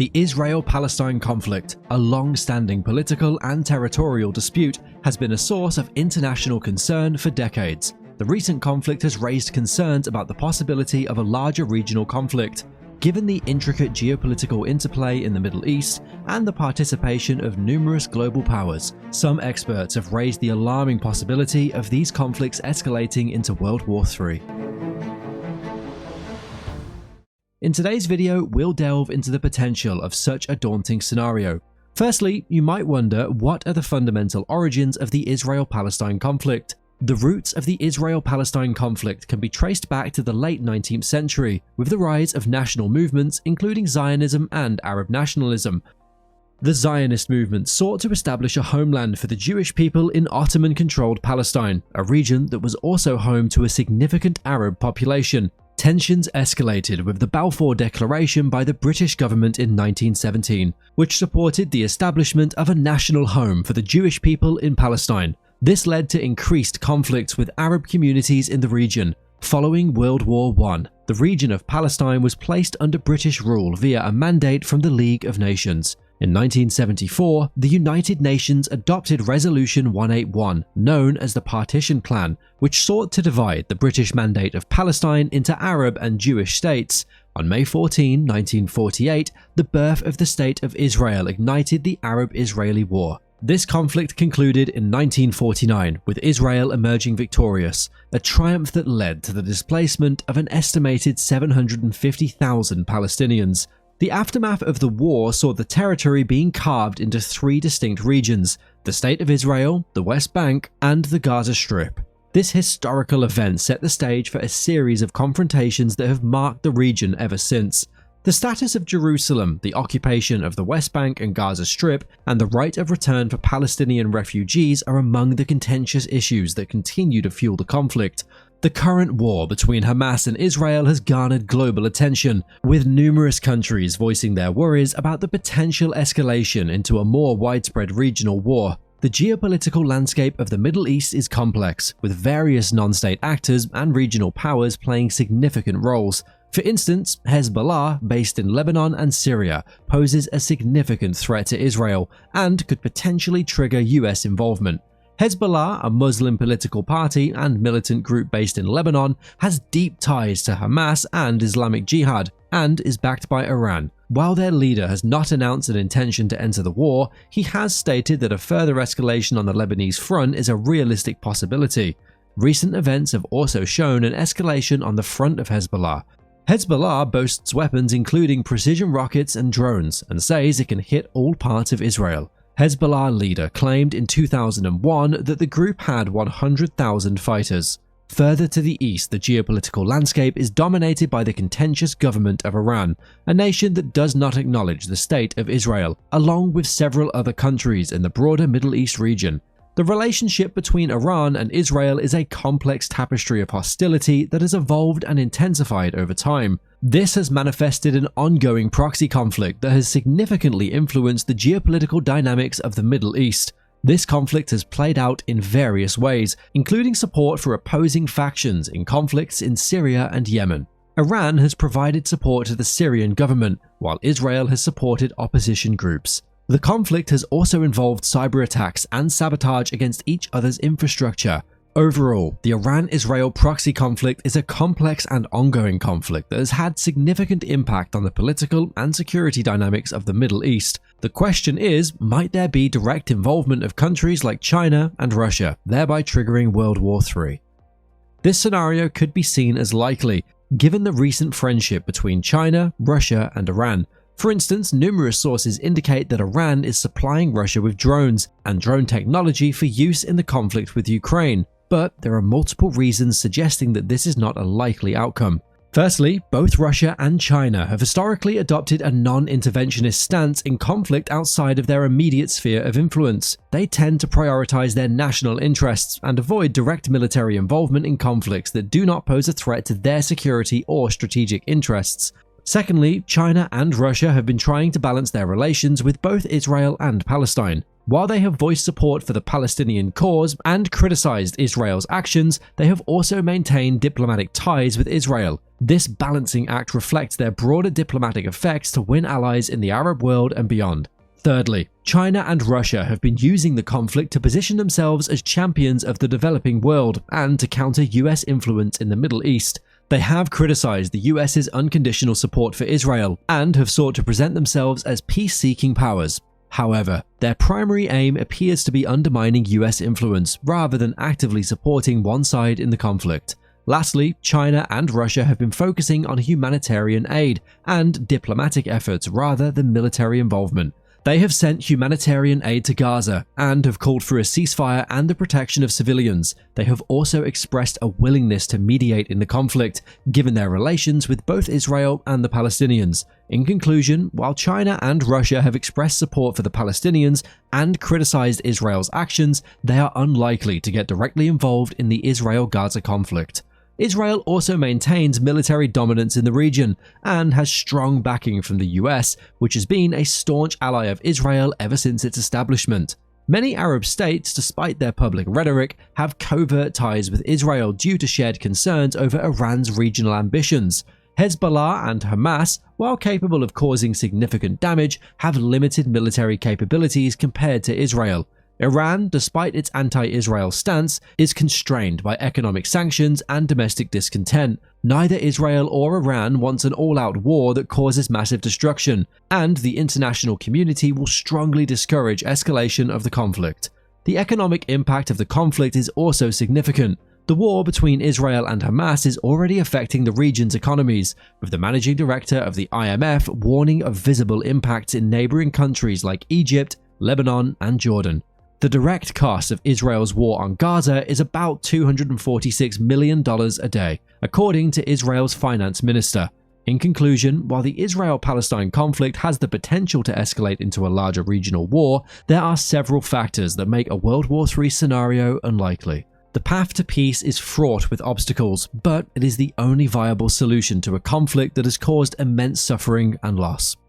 The Israel-Palestine conflict, a long-standing political and territorial dispute, has been a source of international concern for decades. The recent conflict has raised concerns about the possibility of a larger regional conflict. Given the intricate geopolitical interplay in the Middle East and the participation of numerous global powers, some experts have raised the alarming possibility of these conflicts escalating into World War III. In today's video, we'll delve into the potential of such a daunting scenario. Firstly, you might wonder, what are the fundamental origins of the Israel-Palestine conflict? The roots of the Israel-Palestine conflict can be traced back to the late 19th century, with the rise of national movements including Zionism and Arab nationalism. The Zionist movement sought to establish a homeland for the Jewish people in Ottoman-controlled Palestine, a region that was also home to a significant Arab population. Tensions escalated with the Balfour Declaration by the British government in 1917, which supported the establishment of a national home for the Jewish people in Palestine. This led to increased conflicts with Arab communities in the region. Following World War I, the region of Palestine was placed under British rule via a mandate from the League of Nations. In 1974, the United Nations adopted Resolution 181, known as the Partition Plan, which sought to divide the British Mandate of Palestine into Arab and Jewish states. On May 14, 1948, the birth of the State of Israel ignited the Arab-Israeli War. This conflict concluded in 1949, with Israel emerging victorious, a triumph that led to the displacement of an estimated 750,000 Palestinians. The aftermath of the war saw the territory being carved into three distinct regions: the State of Israel, the West Bank, and the Gaza Strip. This historical event set the stage for a series of confrontations that have marked the region ever since. The status of Jerusalem, the occupation of the West Bank and Gaza Strip, and the right of return for Palestinian refugees are among the contentious issues that continue to fuel the conflict. The current war between Hamas and Israel has garnered global attention, with numerous countries voicing their worries about the potential escalation into a more widespread regional war. The geopolitical landscape of the Middle East is complex, with various non-state actors and regional powers playing significant roles. For instance, Hezbollah, based in Lebanon and Syria, poses a significant threat to Israel and could potentially trigger US involvement. Hezbollah, a Muslim political party and militant group based in Lebanon, has deep ties to Hamas and Islamic Jihad, and is backed by Iran. While their leader has not announced an intention to enter the war, he has stated that a further escalation on the Lebanese front is a realistic possibility. Recent events have also shown an escalation on the front of Hezbollah. Hezbollah boasts weapons including precision rockets and drones, and says it can hit all parts of Israel. Hezbollah leader claimed in 2001 that the group had 100,000 fighters. Further to the east, the geopolitical landscape is dominated by the contentious government of Iran, a nation that does not acknowledge the state of Israel, along with several other countries in the broader Middle East region. The relationship between Iran and Israel is a complex tapestry of hostility that has evolved and intensified over time. This has manifested an ongoing proxy conflict that has significantly influenced the geopolitical dynamics of the Middle East. This conflict has played out in various ways, including support for opposing factions in conflicts in Syria and Yemen. Iran has provided support to the Syrian government, while Israel has supported opposition groups. The conflict has also involved cyber attacks and sabotage against each other's infrastructure. Overall, the Iran-Israel proxy conflict is a complex and ongoing conflict that has had significant impact on the political and security dynamics of the Middle East. The question is, might there be direct involvement of countries like China and Russia, thereby triggering World War III? This scenario could be seen as likely, given the recent friendship between China, Russia, and Iran. For instance, numerous sources indicate that Iran is supplying Russia with drones and drone technology for use in the conflict with Ukraine, but there are multiple reasons suggesting that this is not a likely outcome. Firstly, both Russia and China have historically adopted a non-interventionist stance in conflict outside of their immediate sphere of influence. They tend to prioritize their national interests and avoid direct military involvement in conflicts that do not pose a threat to their security or strategic interests. Secondly, China and Russia have been trying to balance their relations with both Israel and Palestine. While they have voiced support for the Palestinian cause and criticized Israel's actions, they have also maintained diplomatic ties with Israel. This balancing act reflects their broader diplomatic effects to win allies in the Arab world and beyond. Thirdly, China and Russia have been using the conflict to position themselves as champions of the developing world and to counter US influence in the Middle East. They have criticized the US's unconditional support for Israel and have sought to present themselves as peace-seeking powers. However, their primary aim appears to be undermining US influence rather than actively supporting one side in the conflict. Lastly, China and Russia have been focusing on humanitarian aid and diplomatic efforts rather than military involvement. They have sent humanitarian aid to Gaza and have called for a ceasefire and the protection of civilians. They have also expressed a willingness to mediate in the conflict, given their relations with both Israel and the Palestinians. In conclusion, while China and Russia have expressed support for the Palestinians and criticized Israel's actions, they are unlikely to get directly involved in the Israel-Gaza conflict. Israel also maintains military dominance in the region and has strong backing from the US, which has been a staunch ally of Israel ever since its establishment. Many Arab states, despite their public rhetoric, have covert ties with Israel due to shared concerns over Iran's regional ambitions. Hezbollah and Hamas, while capable of causing significant damage, have limited military capabilities compared to Israel. Iran, despite its anti-Israel stance, is constrained by economic sanctions and domestic discontent. Neither Israel or Iran wants an all-out war that causes massive destruction, and the international community will strongly discourage escalation of the conflict. The economic impact of the conflict is also significant. The war between Israel and Hamas is already affecting the region's economies, with the managing director of the IMF warning of visible impacts in neighboring countries like Egypt, Lebanon, and Jordan. The direct cost of Israel's war on Gaza is about $246 million a day, according to Israel's finance minister. In conclusion, while the Israel-Palestine conflict has the potential to escalate into a larger regional war, there are several factors that make a World War III scenario unlikely. The path to peace is fraught with obstacles, but it is the only viable solution to a conflict that has caused immense suffering and loss.